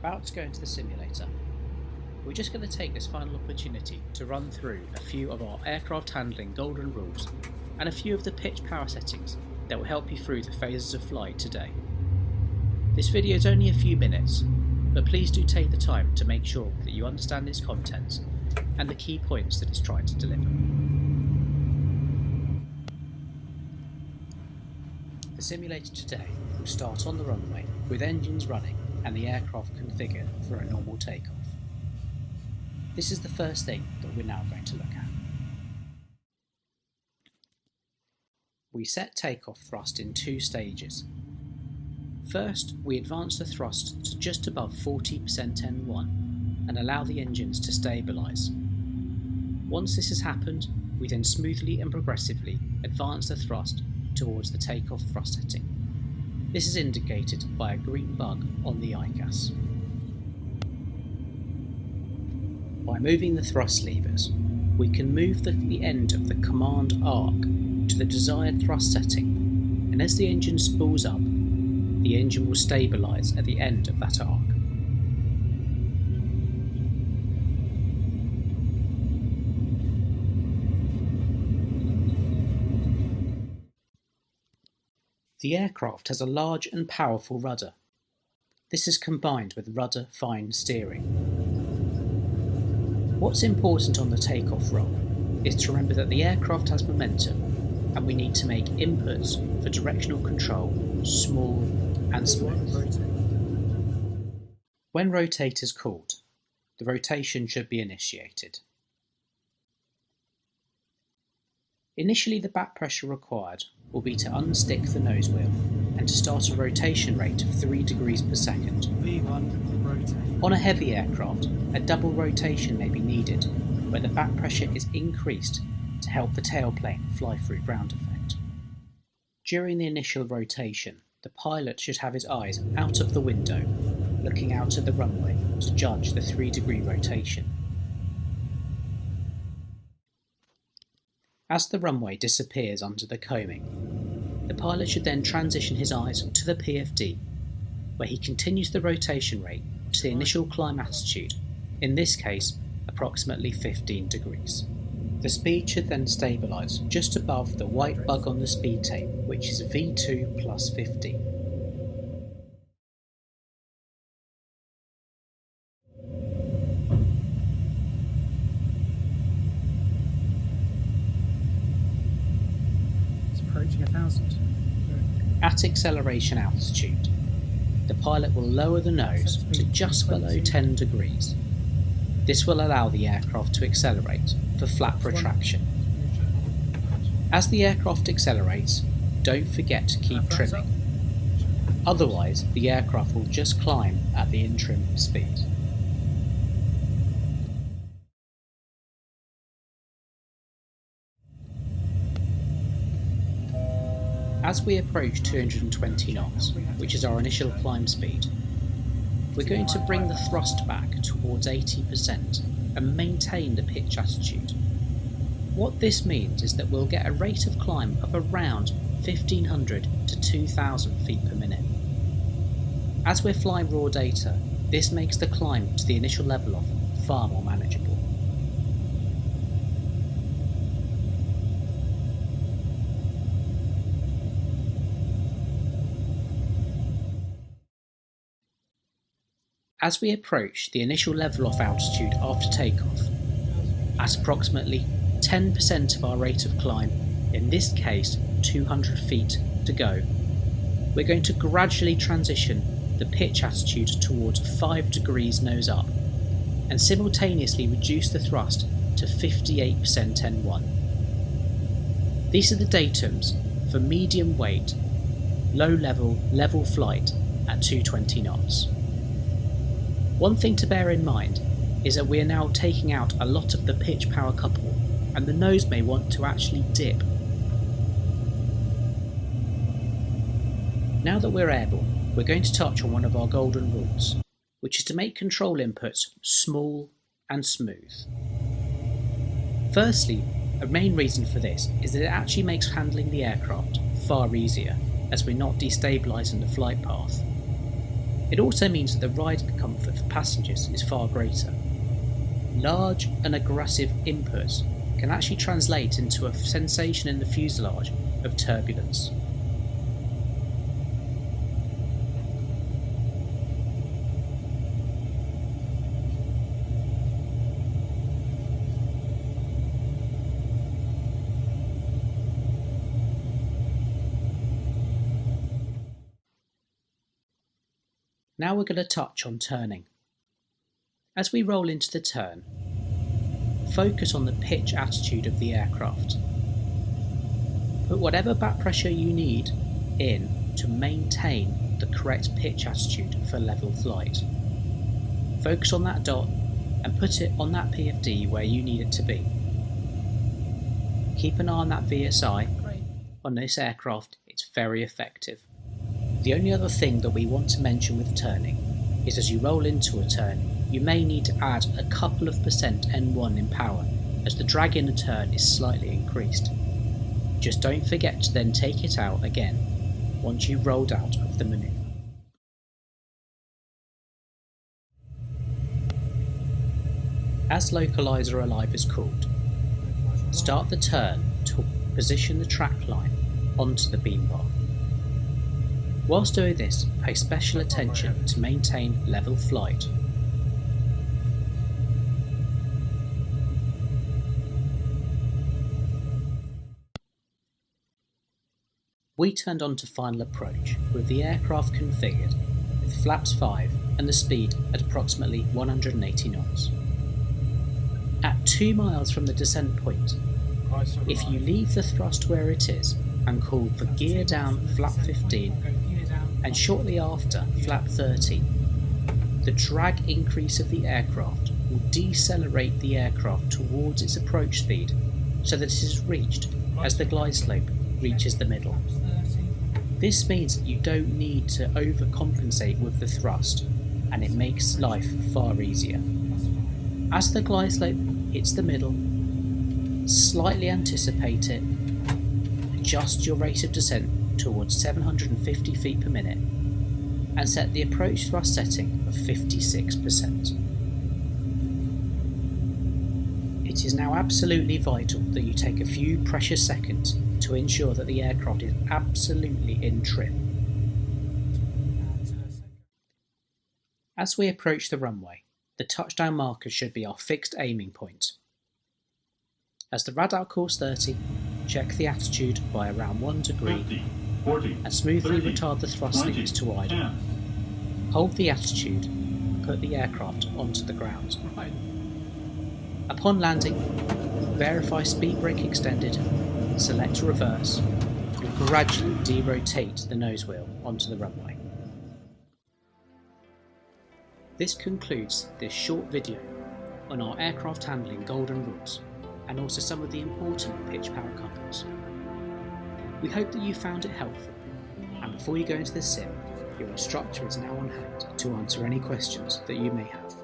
about to go into the simulator. We're just going to take this final opportunity to run through a few of our aircraft handling golden rules and a few of the pitch power settings that will help you through the phases of flight today. This video is only a few minutes, but please do take the time to make sure that you understand its contents and the key points that it's trying to deliver. The simulator today will start on the runway with engines running and the aircraft configured for a normal takeoff. This is the first thing that we're now going to look at. We set takeoff thrust in two stages. First, we advance the thrust to just above 40% N1 and allow the engines to stabilise. Once this has happened, we then smoothly and progressively advance the thrust towards the takeoff thrust setting. This is indicated by a green bug on the ICAS. By moving the thrust levers, we can move the end of the command arc to the desired thrust setting, and as the engine spools up, the engine will stabilise at the end of that arc. The aircraft has a large and powerful rudder. This is combined with rudder fine steering. What's important on the takeoff roll is to remember that the aircraft has momentum and we need to make inputs for directional control small and smooth. When rotate is called, the rotation should be initiated. Initially, the back pressure required will be to unstick the nose wheel and to start a rotation rate of 3 degrees per second. On a heavy aircraft, a double rotation may be needed, where the back pressure is increased to help the tailplane fly through ground effect. During the initial rotation, the pilot should have his eyes out of the window, looking out at the runway to judge the 3-degree rotation. As the runway disappears under the coaming, the pilot should then transition his eyes to the PFD, where he continues the rotation rate to the initial climb attitude, in this case approximately 15 degrees. The speed should then stabilise just above the white bug on the speed tape, which is V2 plus 50. Approaching 1,000. At acceleration altitude, the pilot will lower the nose to just below 10 degrees. This will allow the aircraft to accelerate for flap retraction. As the aircraft accelerates, don't forget to keep trimming. Otherwise, the aircraft will just climb at the in-trim speed. As we approach 220 knots, which is our initial climb speed, we're going to bring the thrust back towards 80% and maintain the pitch attitude. What this means is that we'll get a rate of climb of around 1,500 to 2,000 feet per minute. As we're flying raw data, this makes the climb to the initial level off far more manageable. As we approach the initial level off altitude after takeoff, at approximately 10% of our rate of climb, in this case 200 feet to go, we're going to gradually transition the pitch attitude towards 5 degrees nose up and simultaneously reduce the thrust to 58% N1. These are the datums for medium weight, low level flight at 220 knots. One thing to bear in mind is that we are now taking out a lot of the pitch power couple, and the nose may want to actually dip. Now that we're airborne, we're going to touch on one of our golden rules, which is to make control inputs small and smooth. Firstly, a main reason for this is that it actually makes handling the aircraft far easier, as we're not destabilising the flight path. It also means that the riding comfort for passengers is far greater. Large and aggressive inputs can actually translate into a sensation in the fuselage of turbulence. Now we're going to touch on turning. As we roll into the turn, focus on the pitch attitude of the aircraft. Put whatever back pressure you need in to maintain the correct pitch attitude for level flight. Focus on that dot and put it on that PFD where you need it to be. Keep an eye on that VSI. On this aircraft, it's very effective. The only other thing that we want to mention with turning is as you roll into a turn, you may need to add a couple of percent N1 in power as the drag in a turn is slightly increased. Just don't forget to then take it out again once you've rolled out of the manoeuvre. As Localizer Alive is called, start the turn to position the track line onto the beam bar. Whilst doing this, pay special attention to maintain level flight. We turned on to final approach with the aircraft configured with flaps 5 and the speed at approximately 180 knots. At 2 miles from the descent point, if you leave the thrust where it is and call for gear down flap 15 and shortly after flap 30, the drag increase of the aircraft will decelerate the aircraft towards its approach speed so that it is reached as the glide slope reaches the middle. This means that you don't need to overcompensate with the thrust, and it makes life far easier. As the glide slope hits the middle, slightly anticipate it, adjust your rate of descent towards 750 feet per minute, and set the approach thrust setting of 56%. It is now absolutely vital that you take a few precious seconds to ensure that the aircraft is absolutely in trim. As we approach the runway, the touchdown marker should be our fixed aiming point. As the radar calls 30, check the attitude by around 1 degree 50, 40, and smoothly 30, retard the thrust 20, links to idle. 10. Hold the attitude and put the aircraft onto the ground. Upon landing, verify speed brake extended, select reverse, and gradually derotate the nose wheel onto the runway. This concludes this short video on our aircraft handling golden rules and also some of the important pitch power couples. We hope that you found it helpful, and before you go into the sim, your instructor is now on hand to answer any questions that you may have.